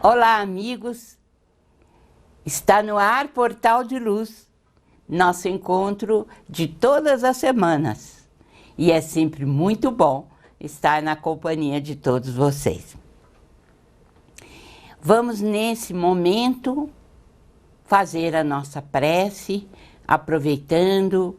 Olá, amigos! Está no ar Portal de Luz, nosso encontro de todas as semanas. E é sempre muito bom estar na companhia de todos vocês. Vamos, nesse momento, fazer a nossa prece, aproveitando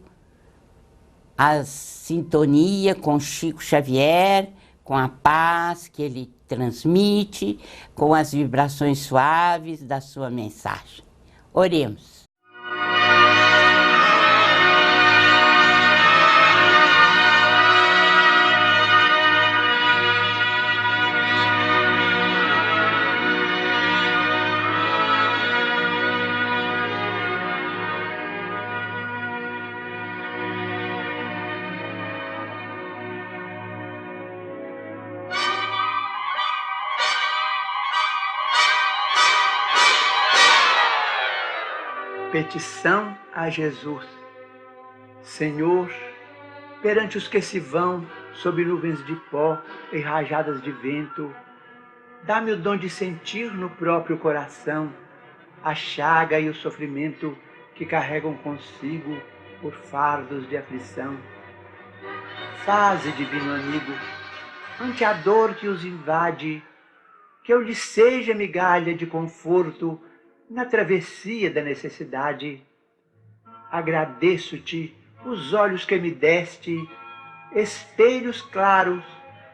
a sintonia com Chico Xavier, com a paz que ele transmite, com as vibrações suaves da sua mensagem. Oremos. Petição a Jesus. Senhor, perante os que se vão sob nuvens de pó e rajadas de vento, dá-me o dom de sentir no próprio coração a chaga e o sofrimento que carregam consigo por fardos de aflição. Faze, divino amigo, ante a dor que os invade, que eu lhes seja migalha de conforto na travessia da necessidade. Agradeço-te os olhos que me deste, espelhos claros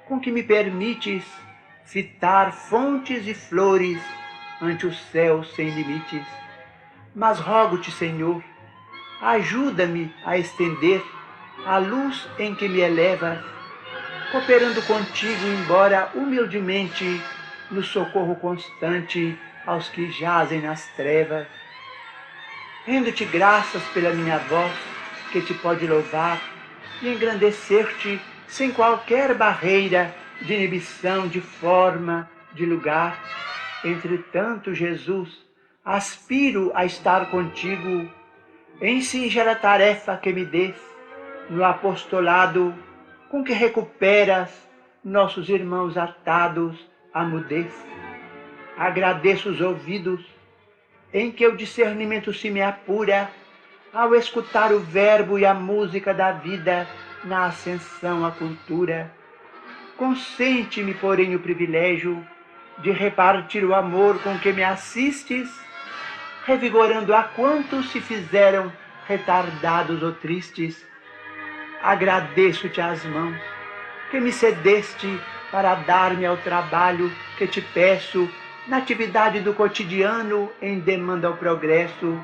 com que me permites fitar fontes e flores ante o céu sem limites. Mas rogo-te, Senhor, ajuda-me a estender a luz em que me elevas, cooperando contigo, embora humildemente, no socorro constante aos que jazem nas trevas. Rendo-te graças pela minha voz, que te pode louvar e engrandecer-te sem qualquer barreira de inibição, de forma, de lugar. Entretanto, Jesus, aspiro a estar contigo em singela tarefa que me des, no apostolado com que recuperas nossos irmãos atados à mudez. Agradeço os ouvidos em que o discernimento se me apura ao escutar o verbo e a música da vida na ascensão à cultura. Consente-me, porém, o privilégio de repartir o amor com que me assistes, revigorando a quantos se fizeram retardados ou tristes. Agradeço-te as mãos que me cedeste para dar-me ao trabalho que te peço, na atividade do cotidiano em demanda ao progresso.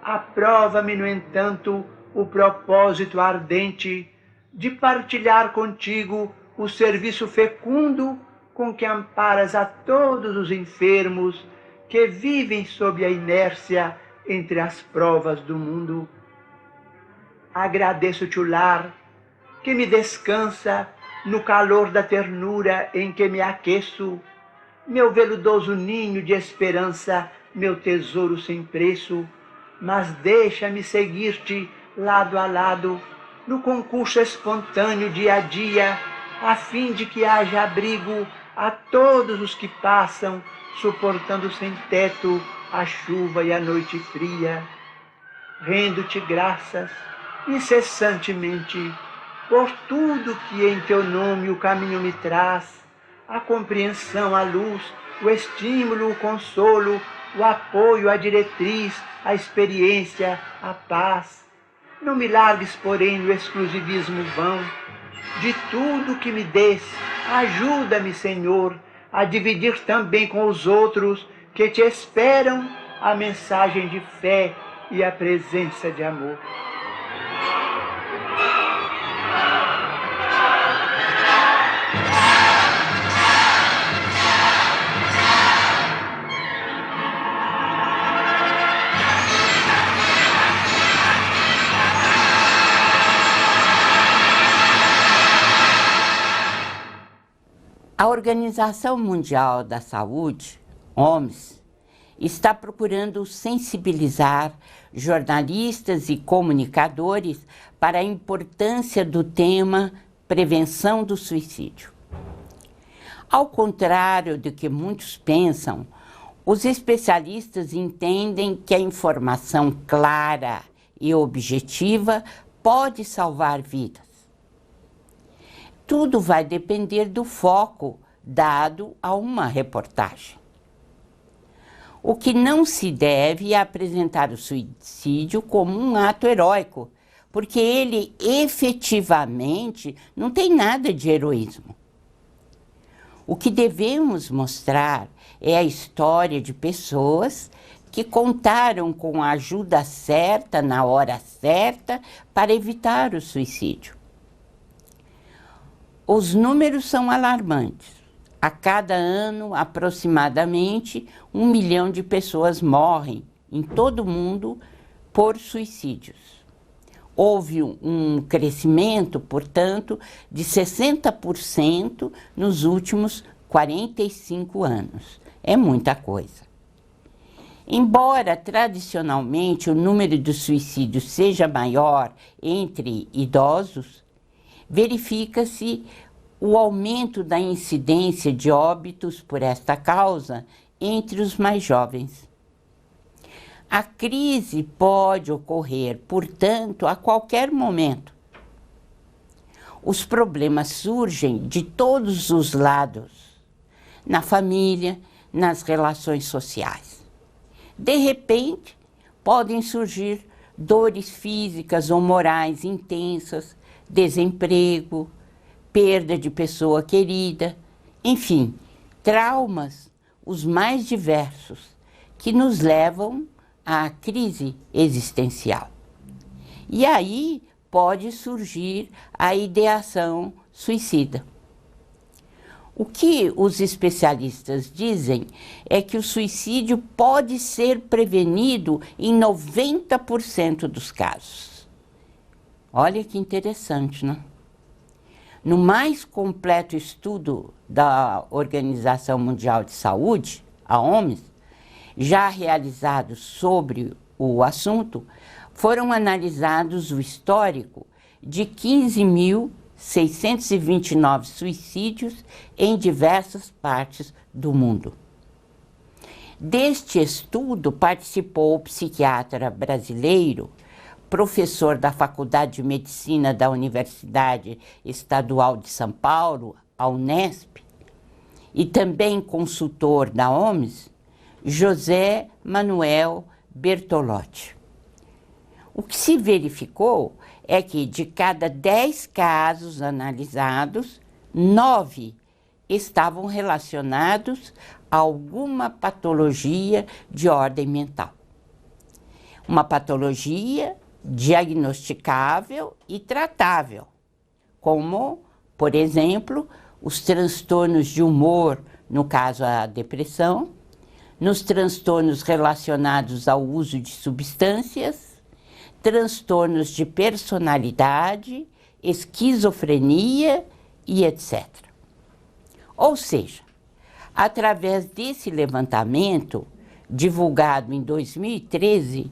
Aprova-me, no entanto, o propósito ardente de partilhar contigo o serviço fecundo com que amparas a todos os enfermos que vivem sob a inércia entre as provas do mundo. Agradeço-te o lar que me descansa no calor da ternura em que me aqueço, meu veludoso ninho de esperança, meu tesouro sem preço. Mas deixa-me seguir-te lado a lado, no concurso espontâneo dia a dia, a fim de que haja abrigo a todos os que passam, suportando sem teto a chuva e a noite fria. Rendo-te graças incessantemente por tudo que em teu nome o caminho me traz, a compreensão, a luz, o estímulo, o consolo, o apoio, a diretriz, a experiência, a paz. Não me largues, porém, no exclusivismo vão. De tudo que me des, ajuda-me, Senhor, a dividir também com os outros que te esperam a mensagem de fé e a presença de amor. A Organização Mundial da Saúde, OMS, está procurando sensibilizar jornalistas e comunicadores para a importância do tema prevenção do suicídio. Ao contrário do que muitos pensam, Os especialistas entendem que a informação clara e objetiva pode salvar vidas. Tudo vai depender do foco dado a uma reportagem. O que não se deve é apresentar o suicídio como um ato heróico, porque ele efetivamente não tem nada de heroísmo. O que devemos mostrar é a história de pessoas que contaram com a ajuda certa, na hora certa, para evitar o suicídio. Os números são alarmantes. A cada ano, aproximadamente 1 milhão de pessoas morrem em todo o mundo por suicídios. Houve um crescimento, portanto, de 60% nos últimos 45 anos. É muita coisa. Embora tradicionalmente o número de suicídios seja maior entre idosos, verifica-se o aumento da incidência de óbitos por esta causa entre os mais jovens. A crise pode ocorrer, portanto, a qualquer momento. Os problemas surgem de todos os lados, na família, nas relações sociais. De repente, podem surgir dores físicas ou morais intensas, desemprego, perda de pessoa querida, enfim, traumas, os mais diversos, que nos levam à crise existencial. E aí pode surgir a ideação suicida. O que os especialistas dizem é que o suicídio pode ser prevenido em 90% dos casos. Olha que interessante, não? No mais completo estudo da Organização Mundial de Saúde, a OMS, já realizado sobre o assunto, foram analisados o histórico de 15.629 suicídios em diversas partes do mundo. Deste estudo participou o psiquiatra brasileiro, professor da Faculdade de Medicina da Universidade Estadual de São Paulo, a Unesp, e também consultor da OMS, José Manuel Bertolotti. O que se verificou é que de cada 10 casos analisados, 9 estavam relacionados a alguma patologia de ordem mental. Uma patologia diagnosticável e tratável, como, por exemplo, os transtornos de humor, no caso a depressão, nos transtornos relacionados ao uso de substâncias, transtornos de personalidade, esquizofrenia e etc. Ou seja, através desse levantamento, divulgado em 2013,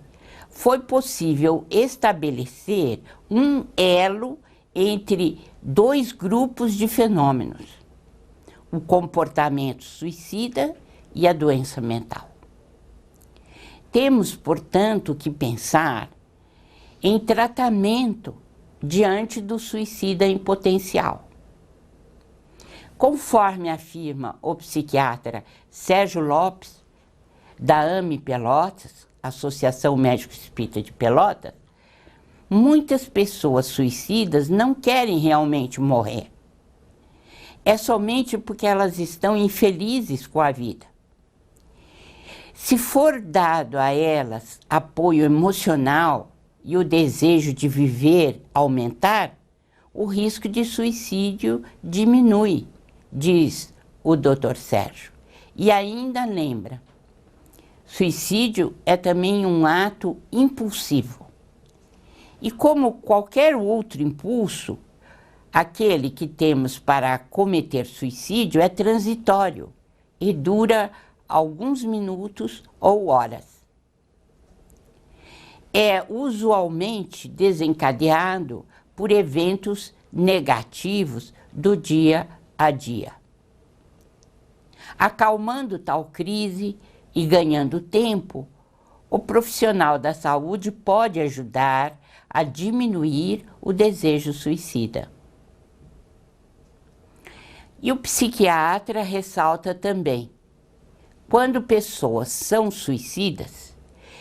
foi possível estabelecer um elo entre dois grupos de fenômenos: o comportamento suicida e a doença mental. Temos, portanto, que pensar em tratamento diante do suicida em potencial. Conforme afirma o psiquiatra Sérgio Lopes, da AME Pelotas, Associação Médico Espírita de Pelotas, muitas pessoas suicidas não querem realmente morrer. É somente porque elas estão infelizes com a vida. Se for dado a elas apoio emocional e o desejo de viver aumentar, o risco de suicídio diminui, diz o Dr. Sérgio. E ainda lembra: suicídio é também um ato impulsivo. E como qualquer outro impulso, aquele que temos para cometer suicídio é transitório e dura alguns minutos ou horas. É usualmente desencadeado por eventos negativos do dia a dia. Acalmando tal crise, E ganhando tempo, o profissional da saúde pode ajudar a diminuir o desejo suicida. E o psiquiatra ressalta também: quando pessoas são suicidas,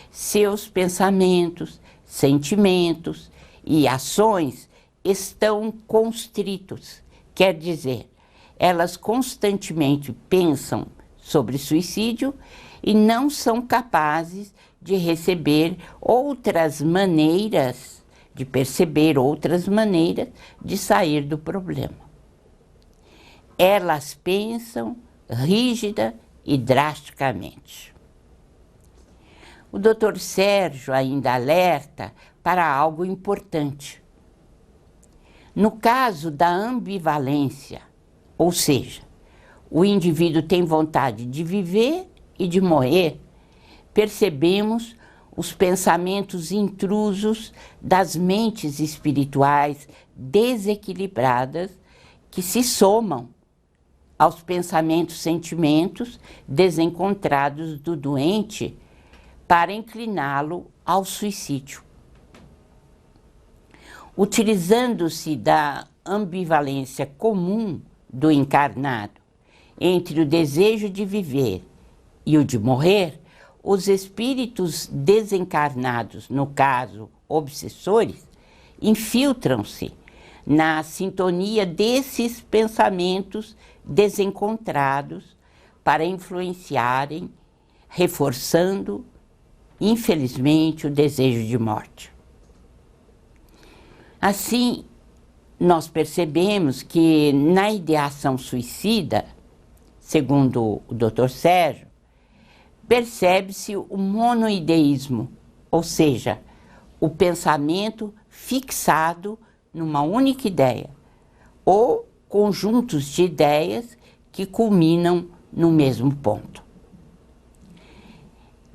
seus pensamentos, sentimentos e ações estão constritos. Quer dizer, elas constantemente pensam sobre suicídio e não são capazes de receber outras maneiras, de perceber outras maneiras de sair do problema. Elas pensam rígida e drasticamente. O Dr. Sérgio ainda alerta para algo importante. No caso da ambivalência, ou seja, o indivíduo tem vontade de viver e de morrer, percebemos os pensamentos intrusos das mentes espirituais desequilibradas que se somam aos pensamentos, sentimentos desencontrados do doente para incliná-lo ao suicídio. Utilizando-se da ambivalência comum do encarnado entre o desejo de viver e o de morrer, os espíritos desencarnados, no caso obsessores, infiltram-se na sintonia desses pensamentos desencontrados para influenciarem, reforçando, infelizmente, o desejo de morte. Assim, nós percebemos que na ideação suicida, segundo o Dr. Sérgio, percebe-se o monoideísmo, ou seja, o pensamento fixado numa única ideia, ou conjuntos de ideias que culminam no mesmo ponto.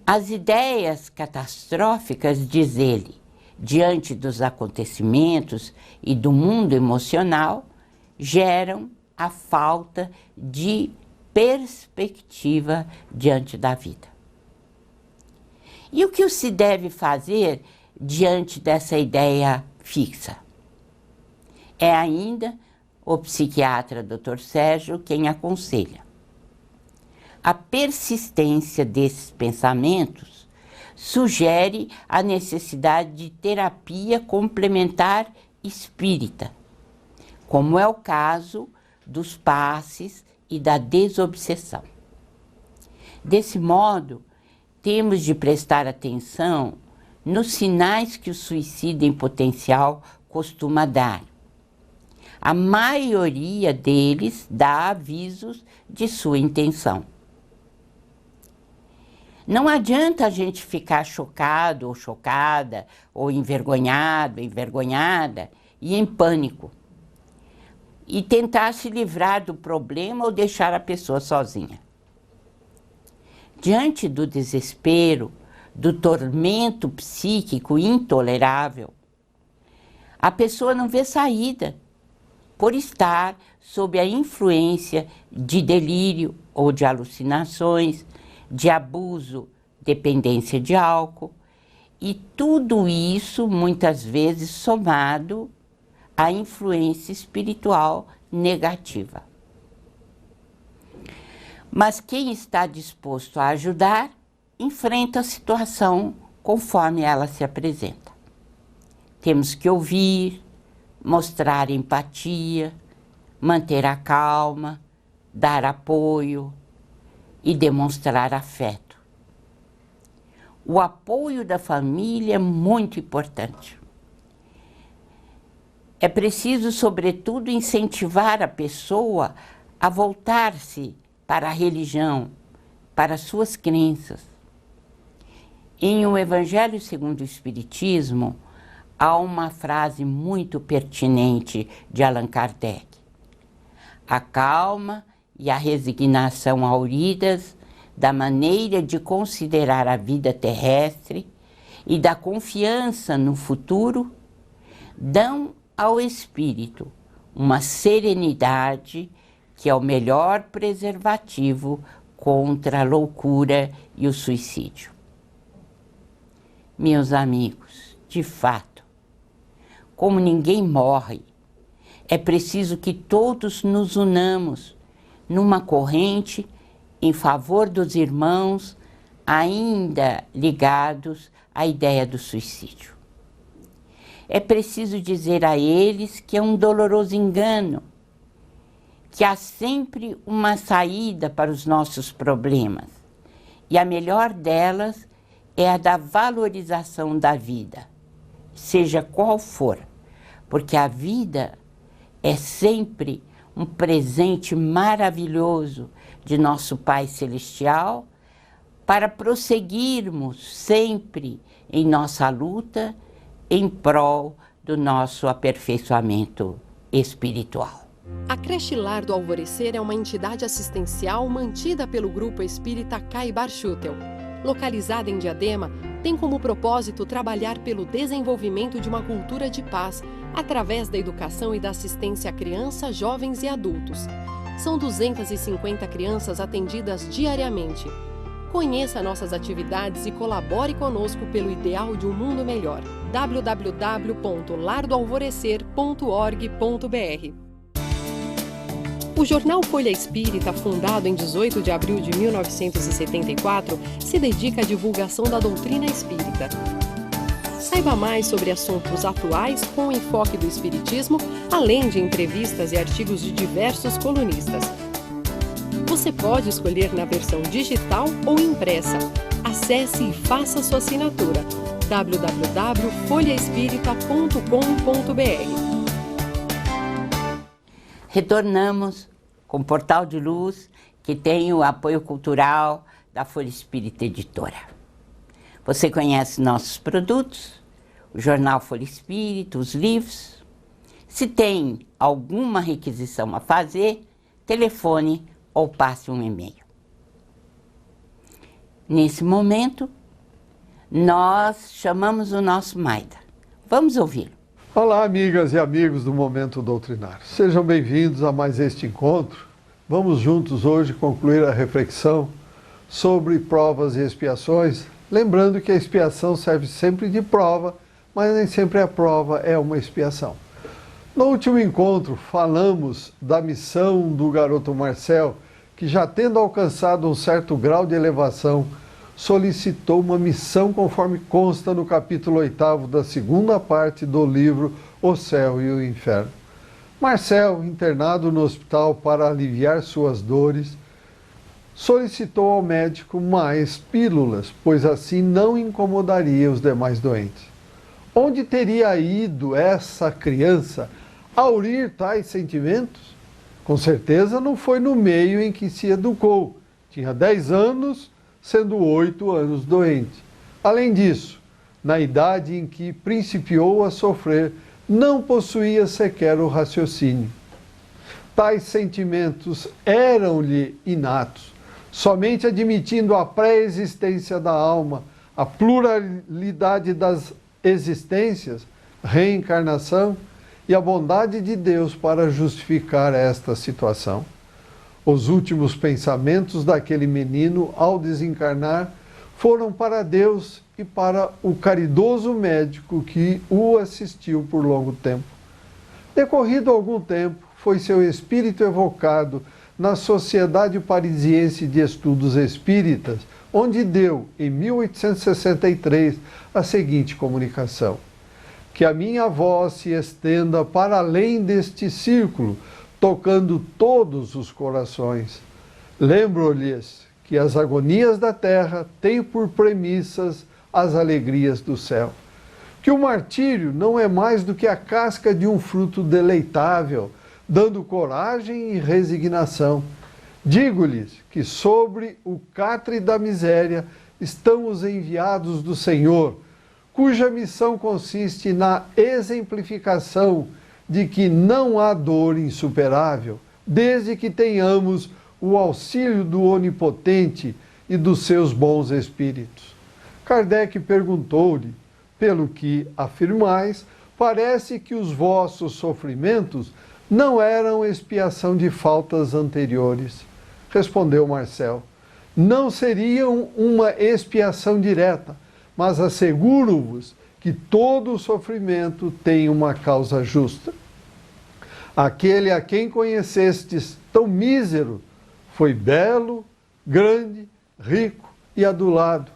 As ideias catastróficas, diz ele, diante dos acontecimentos e do mundo emocional, geram a falta de perspectiva diante da vida. E o que se deve fazer diante dessa ideia fixa? É ainda o psiquiatra Dr. Sérgio quem aconselha. A persistência desses pensamentos sugere a necessidade de terapia complementar espírita, como é o caso dos passes e da desobsessão. Desse modo, temos de prestar atenção nos sinais que o suicida em potencial costuma dar. A maioria deles dá avisos de sua intenção. Não adianta a gente ficar chocado ou chocada, ou envergonhado, envergonhada e em pânico, e tentar se livrar do problema ou deixar a pessoa sozinha. Diante do desespero, do tormento psíquico intolerável, a pessoa não vê saída, por estar sob a influência de delírio ou de alucinações, de abuso, dependência de álcool, e tudo isso muitas vezes somado à influência espiritual negativa. Mas quem está disposto a ajudar, enfrenta a situação conforme ela se apresenta. Temos que ouvir, mostrar empatia, manter a calma, dar apoio e demonstrar afeto. O apoio da família é muito importante. É preciso, sobretudo, incentivar a pessoa a voltar-se para a religião, para suas crenças. Em O Evangelho segundo o Espiritismo, há uma frase muito pertinente de Allan Kardec. A calma e a resignação hauridas da maneira de considerar a vida terrestre e da confiança no futuro dão ao espírito uma serenidade que é o melhor preservativo contra a loucura e o suicídio. Meus amigos, de fato, como ninguém morre, é preciso que todos nos unamos numa corrente em favor dos irmãos ainda ligados à ideia do suicídio. É preciso dizer a eles que é um doloroso engano, que há sempre uma saída para os nossos problemas, e a melhor delas é a da valorização da vida, seja qual for, porque a vida é sempre um presente maravilhoso de nosso Pai Celestial para prosseguirmos sempre em nossa luta em prol do nosso aperfeiçoamento espiritual. A Creche Lar do Alvorecer é uma entidade assistencial mantida pelo Grupo Espírita Caibar Schutel. Localizada em Diadema, tem como propósito trabalhar pelo desenvolvimento de uma cultura de paz através da educação e da assistência a crianças, jovens e adultos. São 250 crianças atendidas diariamente. Conheça nossas atividades e colabore conosco pelo ideal de um mundo melhor. www.lardoalvorecer.org.br. O jornal Folha Espírita, fundado em 18 de abril de 1974, se dedica à divulgação da doutrina espírita. Saiba mais sobre assuntos atuais com o enfoque do espiritismo, além de entrevistas e artigos de diversos colunistas. Você pode escolher na versão digital ou impressa. Acesse e faça sua assinatura. www.folhaespírita.com.br. Retornamos com o Portal de Luz, que tem o apoio cultural da Folha Espírita Editora. Você conhece nossos produtos, o jornal Folha Espírita, os livros. Se tem alguma requisição a fazer, telefone ou passe um e-mail. Nesse momento, nós chamamos o nosso Maida. Vamos ouvi-lo. Olá, amigas e amigos do Momento Doutrinário. Sejam bem-vindos a mais este encontro. Vamos juntos hoje concluir a reflexão sobre provas e expiações, lembrando que a expiação serve sempre de prova, mas nem sempre a prova é uma expiação. No último encontro, falamos da missão do garoto Marcel, que já tendo alcançado um certo grau de elevação, solicitou uma missão conforme consta no capítulo 8º da segunda parte do livro O Céu e o Inferno. Marcel, internado no hospital para aliviar suas dores, solicitou ao médico mais pílulas, pois assim não incomodaria os demais doentes. Onde teria ido essa criança aurir tais sentimentos? Com certeza não foi no meio em que se educou. Tinha 10 anos, sendo 8 anos doente. Além disso, na idade em que principiou a sofrer, não possuía sequer o raciocínio. Tais sentimentos eram-lhe inatos. Somente admitindo a pré-existência da alma, a pluralidade das existências, reencarnação e a bondade de Deus para justificar esta situação. Os últimos pensamentos daquele menino, ao desencarnar, foram para Deus e para o caridoso médico que o assistiu por longo tempo. Decorrido algum tempo, foi seu espírito evocado na Sociedade Parisiense de Estudos Espíritas, onde deu, em 1863, a seguinte comunicação: que a minha voz se estenda para além deste círculo, tocando todos os corações. Lembro-lhes que as agonias da terra têm por premissas as alegrias do céu. Que o martírio não é mais do que a casca de um fruto deleitável, dando coragem e resignação. Digo-lhes que sobre o catre da miséria estão os enviados do Senhor, cuja missão consiste na exemplificação de que não há dor insuperável, desde que tenhamos o auxílio do Onipotente e dos seus bons espíritos. Kardec perguntou-lhe: pelo que afirmais, parece que os vossos sofrimentos não eram expiação de faltas anteriores. Respondeu Marcel: não seriam uma expiação direta, mas asseguro-vos que todo o sofrimento tem uma causa justa. Aquele a quem conhecestes tão mísero foi belo, grande, rico e adulado.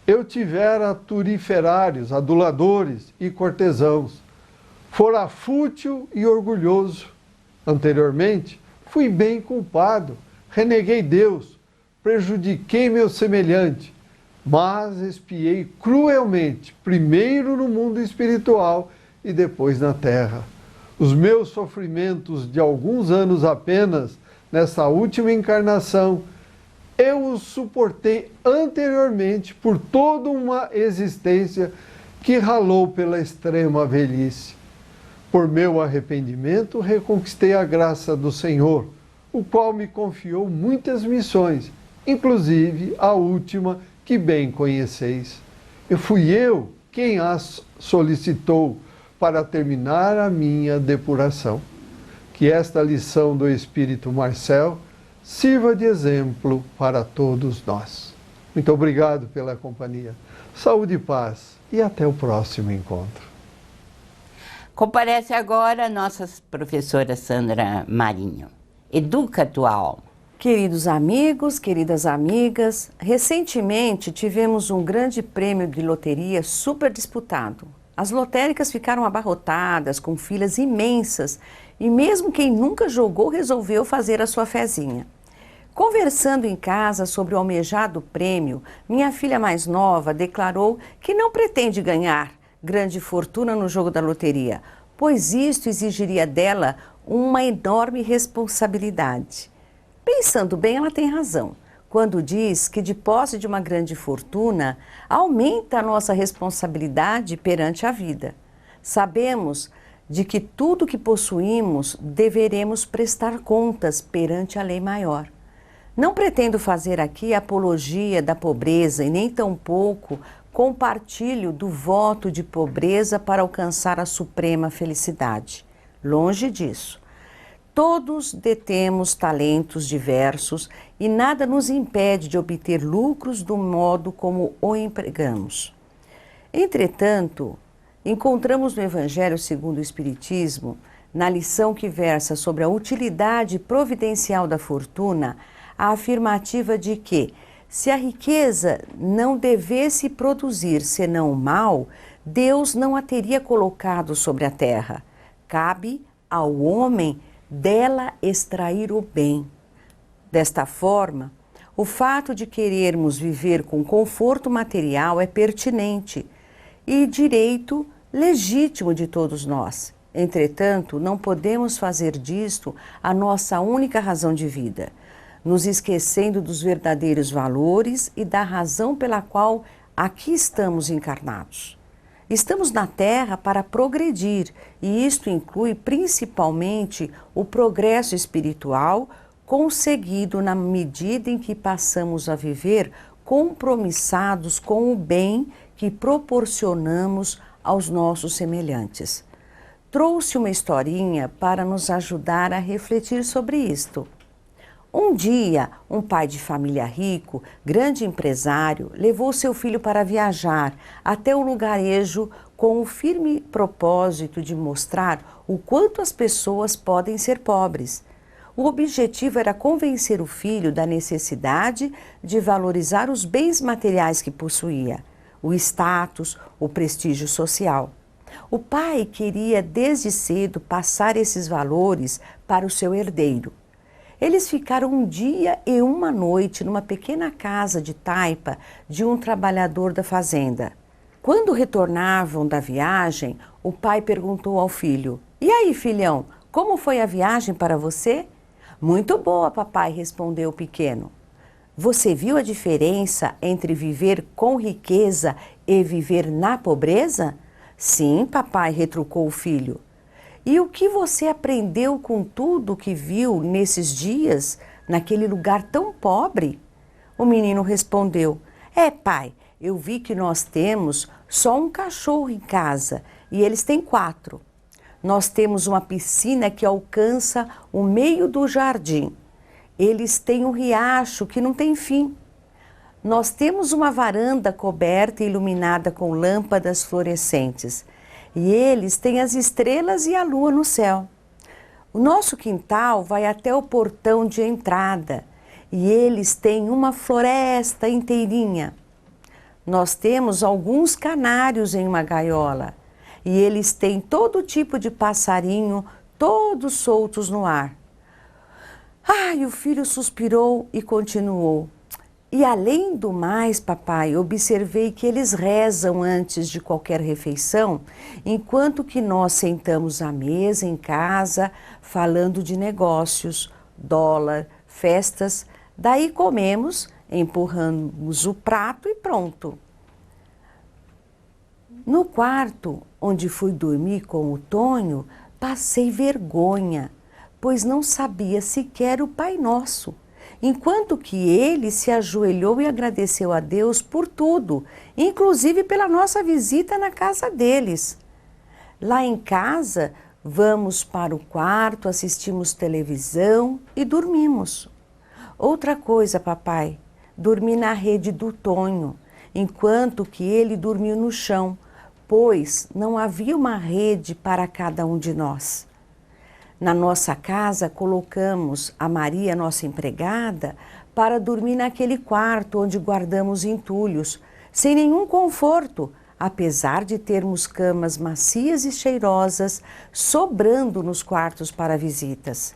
Eu tivera turiferários, aduladores e cortesãos. Fora fútil e orgulhoso. Anteriormente, fui bem culpado, reneguei Deus, prejudiquei meu semelhante, mas expiei cruelmente, primeiro no mundo espiritual e depois na terra. Os meus sofrimentos de alguns anos apenas, nessa última encarnação, eu os suportei anteriormente por toda uma existência que ralou pela extrema velhice. Por meu arrependimento, reconquistei a graça do Senhor, o qual me confiou muitas missões, inclusive a última que bem conheceis. Fui eu quem as solicitou para terminar a minha depuração. Que esta lição do Espírito Marcel sirva de exemplo para todos nós. Muito obrigado pela companhia. Saúde e paz e até o próximo encontro. Comparece agora a nossa professora Sandra Marinho. Educa a tua alma. Queridos amigos, queridas amigas, recentemente tivemos um grande prêmio de loteria super disputado. As lotéricas ficaram abarrotadas, com filas imensas, e mesmo quem nunca jogou resolveu fazer a sua fezinha. Conversando em casa sobre o almejado prêmio, minha filha mais nova declarou que não pretende ganhar grande fortuna no jogo da loteria, pois isto exigiria dela uma enorme responsabilidade. Pensando bem, ela tem razão, quando diz que de posse de uma grande fortuna, aumenta a nossa responsabilidade perante a vida. Sabemos de que tudo que possuímos deveremos prestar contas perante a lei maior. Não pretendo fazer aqui apologia da pobreza e nem tampouco compartilho do voto de pobreza para alcançar a suprema felicidade. Longe disso. Todos detemos talentos diversos e nada nos impede de obter lucros do modo como o empregamos. Entretanto, encontramos no Evangelho segundo o Espiritismo, na lição que versa sobre a utilidade providencial da fortuna, a afirmativa de que, se a riqueza não devesse produzir senão o mal, Deus não a teria colocado sobre a terra. Cabe ao homem dela extrair o bem. Desta forma, o fato de querermos viver com conforto material é pertinente e direito legítimo de todos nós. Entretanto, não podemos fazer disto a nossa única razão de vida, nos esquecendo dos verdadeiros valores e da razão pela qual aqui estamos encarnados. Estamos na Terra para progredir, e isto inclui principalmente o progresso espiritual, conseguido na medida em que passamos a viver compromissados com o bem que proporcionamos aos nossos semelhantes. Trouxe uma historinha para nos ajudar a refletir sobre isto. Um dia, um pai de família rico, grande empresário, levou seu filho para viajar até o lugarejo com o firme propósito de mostrar o quanto as pessoas podem ser pobres. O objetivo era convencer o filho da necessidade de valorizar os bens materiais que possuía, o status, o prestígio social. O pai queria desde cedo passar esses valores para o seu herdeiro. Eles ficaram um dia e uma noite numa pequena casa de taipa de um trabalhador da fazenda. Quando retornavam da viagem, o pai perguntou ao filho: "E aí, filhão, como foi a viagem para você?" "Muito boa, papai", respondeu o pequeno. "Você viu a diferença entre viver com riqueza e viver na pobreza?" "Sim, papai", retrucou o filho. "E o que você aprendeu com tudo que viu nesses dias, naquele lugar tão pobre?" O menino respondeu: Pai, eu vi que nós temos só um cachorro em casa e eles têm 4. Nós temos uma piscina que alcança o meio do jardim. Eles têm um riacho que não tem fim. Nós temos uma varanda coberta e iluminada com lâmpadas fluorescentes. E eles têm as estrelas e a lua no céu. O nosso quintal vai até o portão de entrada. E eles têm uma floresta inteirinha. Nós temos alguns canários em uma gaiola. E eles têm todo tipo de passarinho, todos soltos no ar. Ai, o filho suspirou e continuou. E além do mais, papai, observei que eles rezam antes de qualquer refeição, enquanto que nós sentamos à mesa em casa, falando de negócios, dólar, festas, daí comemos, empurramos o prato e pronto. No quarto onde fui dormir com o Tonho, passei vergonha, pois não sabia sequer o Pai Nosso. Enquanto que ele se ajoelhou e agradeceu a Deus por tudo, inclusive pela nossa visita na casa deles. Lá em casa, vamos para o quarto, assistimos televisão e dormimos. Outra coisa, papai, dormi na rede do Tonho, enquanto que ele dormiu no chão, pois não havia uma rede para cada um de nós. Na nossa casa, colocamos a Maria, nossa empregada, para dormir naquele quarto onde guardamos entulhos, sem nenhum conforto, apesar de termos camas macias e cheirosas sobrando nos quartos para visitas.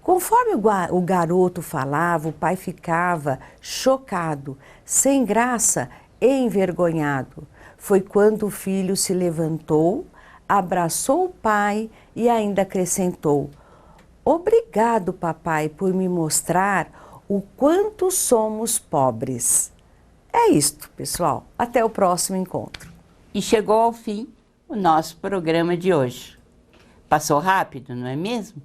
Conforme o garoto falava, o pai ficava chocado, sem graça e envergonhado. Foi quando o filho se levantou, abraçou o pai e ainda acrescentou: obrigado, papai, por me mostrar o quanto somos pobres. É isto, pessoal. Até o próximo encontro. E chegou ao fim o nosso programa de hoje. Passou rápido, não é mesmo?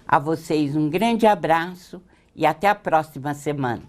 A vocês um grande abraço e até a próxima semana.